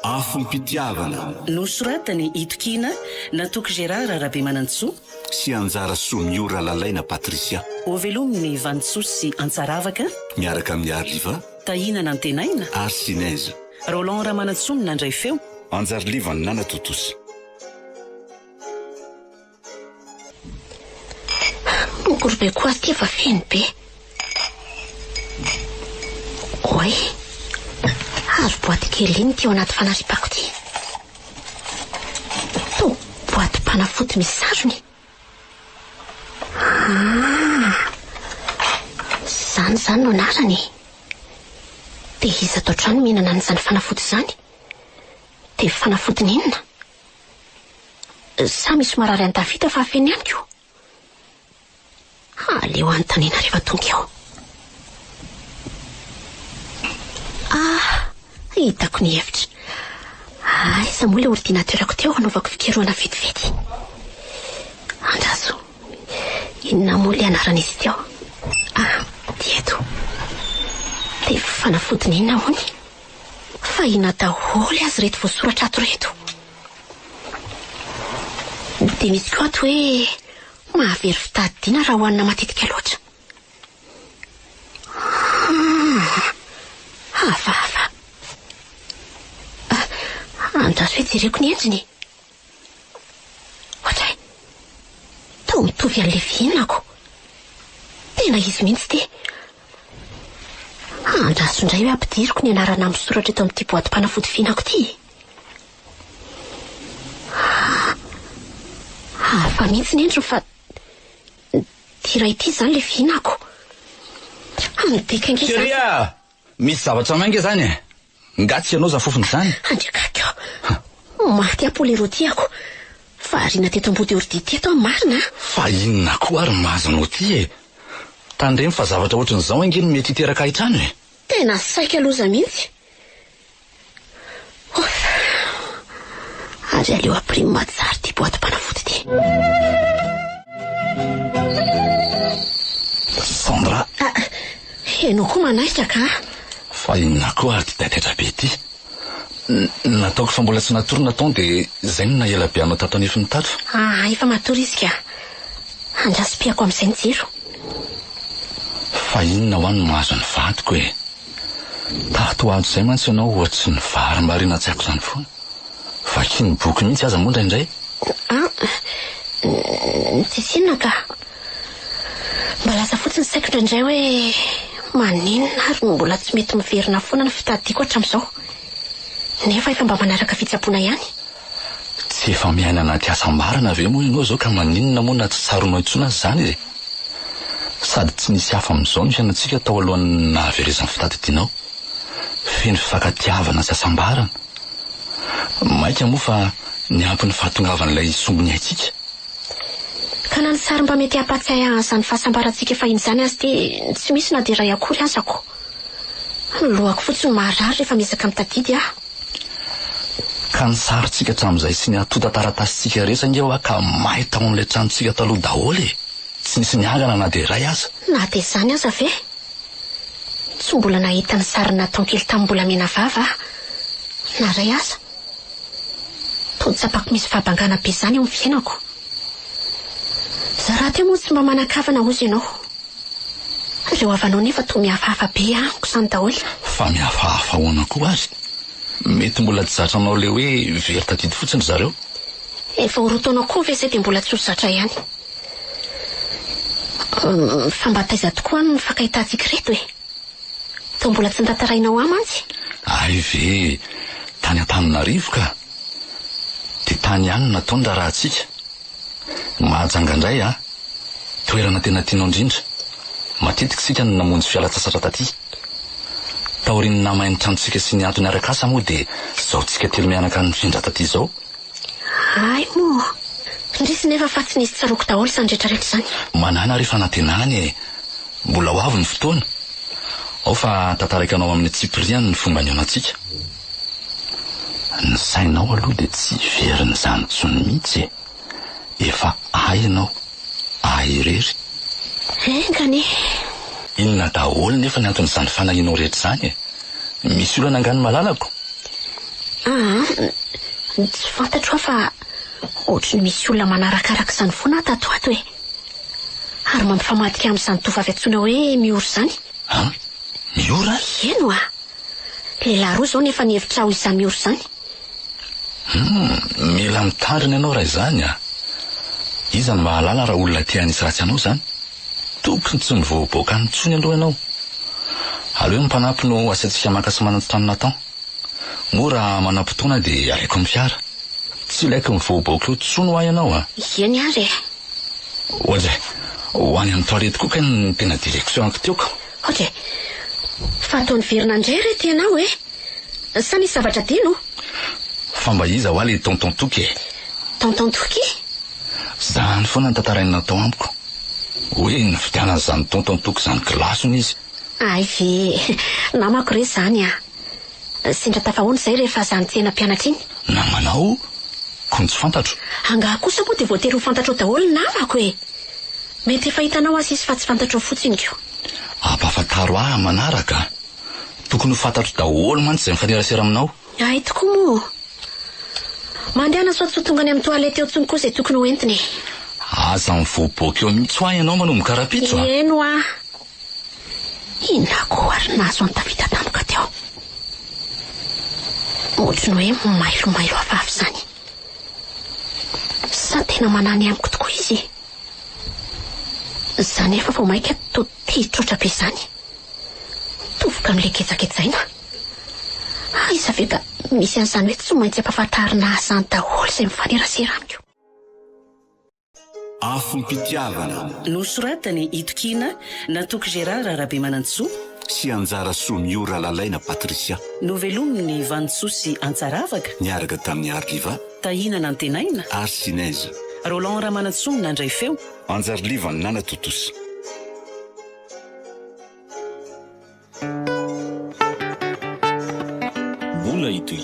Afo mpitiavana nosoratany Itokina natoky Gérard Arabe Manantsoa sy anjara soa miora lalaina Patricia. Ovelominy Vantsoa sy Antsaravaka Miaraka amin'ny Arliva Tahinana Antenaina Arsinez Roland Ramanantsoa nandray feo Anjarliva ny Nana Totosa. Gorobe koa ty efa feno be. Oy, azo boaty kely iny ty ao anaty fanaripako ty. To boaty panafody misy sarony. Zany no anarany. De iza tao trano mihinana an'izany fanafody zany. De fanafody n'inona? Sa misy marary an-tafita fa feno ihany koa. Aleo anontaniana rehefa tonga eo. Hitako ny hevitra. Iza moa ilay ordinateurako teo anaovako fikeroana vetivety. Andraso, inona moa ilay anaran'izy teo? Dieto. De fanafody n'inona hony? Fa inona daholo azy reto voasoratra ato reto. De misy koa ato hoe mahavery fitadidiana raha hohanina matetika loatra. Hafa. Andraso hoe jereko ny endriny. Ohatray, tao mitovy an'le fihinako. Tena izy mihitsy ty. Andraso indray hoe ampidiriko ny anarana misoratra eto amin'ity boaty panafody fihinako ty. Hafa mihitsy ny endriny fa tira ity zany le fihinako. Amidika ngeza. Keria, misy zavatra mainga zany e. Ngatsy ianao za fofony zany. Andrekakeo. Maty apolerotiako. Fa arina teto ambody ordi teto marina. Fa inona koa ary mahazonao ty e. Tandremy fa zavatra ohatran'izao angeny mety hiteraka hitrano e. Tena saika loza mihitsy. Ary aleo aprimo matsary ty boaty panafody ty. Sandra. Enao koa manaitra ka? Fa inona koa ary ty taitaitra be ty. Nataoko fa mbola tsy natorina tao de zay no nahela be anao tato anefiny tato. Efa matory izy ka. Andraso piako amin'izay ny jiro. Fa inona ho any mahazo ny vadiko e. Tato ato zay mantsy ianao ohatsy ny vary marina tsy haiko zany foana. Vaky ny boky mihitsy aza moa indraindray. Tsy sinona ka. Mba lasa fotsiny saiko indraindray hoe maninona ary mbola tsy mety miverina foana ny fitadidiako hatramin'izao. Nefa efa mba manaraka fitsaboana ihany. Tsy efa miaina anaty asa marina ve moa ianao zao ka maninona moa na tsy tsaronao intsona azy zany e. Sady tsy nisy hafa amin'izao ny fiainantsika tao alohan'ny nahaverezan'ny fitadidianao. Feno fifankatiavana sy asambarana. Maika moa fa ny ampy ny fahatongavan'ilay sombony aitsika. Ka na ny sary mba mety hampatsiahy an'izany fahasambarantsika efa in'izany azy ty tsy misy na dia ray akory azako. Lohako fotsiny marary rehefa misaka mitadidy aho. Ka ny sarintsika hatramin'izay sy ny atota taratasitsika rehetra ingeo ka mahay tao amin'ilay tranontsika taloha daholo e. Tsy nisy niangana na dia ray aza. Na dia izany aza ve? Tsy mbola nahita ny sarina taonkely tamin'ny mbola mena vava na ray aza. Totsapako misy fahabangana be zany eo amin'ny fiainako. Za raha teo moa tsy mba manakavana ozy ianao. Ireo avanao nefa toa mihafahafa be amiko izany daholo. Fa mihafahafa hoana koa azy. Mety mbola tsy zatranao le hoe very tadidy fotsiny zareo. Efa horotonao koa ve izay dia mbola tsy ho zatra ihany. Fa mba taiza tokoa ny fankahitatsika reto e. Tao mbola tsy nitantarainao amantsy. Ay ve, tany Antananarivo ka. De tany ihany natao ny rahantsika. Mahajanga indray toerana tena tianao indrindra. Matetika sika no namonjy fialatsasatra taty. Taorian'ny namain'ny tranontsika sy ny antony arakasa moa de zao tsika telo mianaka ny findra taty zao. Ay moa, ndrisy nefa fa tsy nisy tsaroko daholo izany rehetrarehetra izany. Manana rehefa natenany e. Mbola ho avy ny fotoana. Ao fa tantaraikanao amin'ny Tsipriana ny fomba ny anantsika. Ny sainao aloha de tsy veriny izany tsony mihitsy e. Efa ainao, airery. Engany. Inona daholo nefa ny anton'izany fanahinao rehetra izany e. Misy olana angany malalako. Tsy fantatro fa ohatry ny misy olona manarakaraka izany foana tato ato hoe, ary mampifamadika amin'izany tovavy antsoina hoe Miora izany. Miora? Eno a, lehilahy roa izao nefa nihevitra ho izany Miora izany. Mila mitandrina ianao raha izany a. Iza ny mahalala raha olona tia hanisy ratsy anao izany. Tokony tsy mivoaboaka antsony aloha ianao. Aleo ny mpanampy no asatsika maka sy manatotany natao. Moa raha manam-potoana dia alaiko amin'ny fiara. Tsy ilaiko mivoaboaka eo tsony ho ahy ianao a. Eny ary e. Ohatry ho any amin'ny toalety koa ka ny tena direksionako teoko. Ohatry fa ataony verina indray re tianao e. Sa misy zavatra dino? Fa mba iza ho aly tonton toky e. Tonton Toky? Zany foana ny tantarainy natao amiko. Hoe ny fitianan'izany tonton toky izany kilasony izy. Ay ve, namako re zany a. Sendra tafahoana izay rehefa zany tsena mpianatra iny. Namanao? Ko tsy fantatro. Anga kosa moa dia voatery ho fantatro daholo ny namako e. Mety efa hitanao azy izy fa tsy fantatro fotsiny ko. Ampafantaro ahy manaraka. Tokony ho fantatro daholo mantsy izay mifanerasera aminao. Ay tokoa moa. Mandehana sao tsy ho tonga any amin'ny toalety eo tsony koa izay tokony ho entiny. Aza mivoaboaka eo mihitsy ho ahy ianao manomboka karapitso a. Eno a. Inona koa ary nahazo any tafita tampoka teo. Ohatry ny hoe mailomailo hafahafa izany. Sa tena manany amiko tokoa izy. Zany efa vao maika to titrotra be izany. Tovoka amin'ilay ketsaketraina. Iza ve ka misy an'izany hoe tsy maintsy ampahafantarina azany daholo izay mifanerasera amiko. Afom-pitiavana nosoratany Itokina natoky Gérard Arabe Manantsoa sy anjara soa Miora Lalaina Patrisia. novelominy Vantsoa sy Antsaravaka, Niaraka tamin'ny Arliva Tahina Nantenaina, Arsinèse. Roland Ramanantsoa nandray feo. Anjarliva ny Nana Totosi. Mbola itoy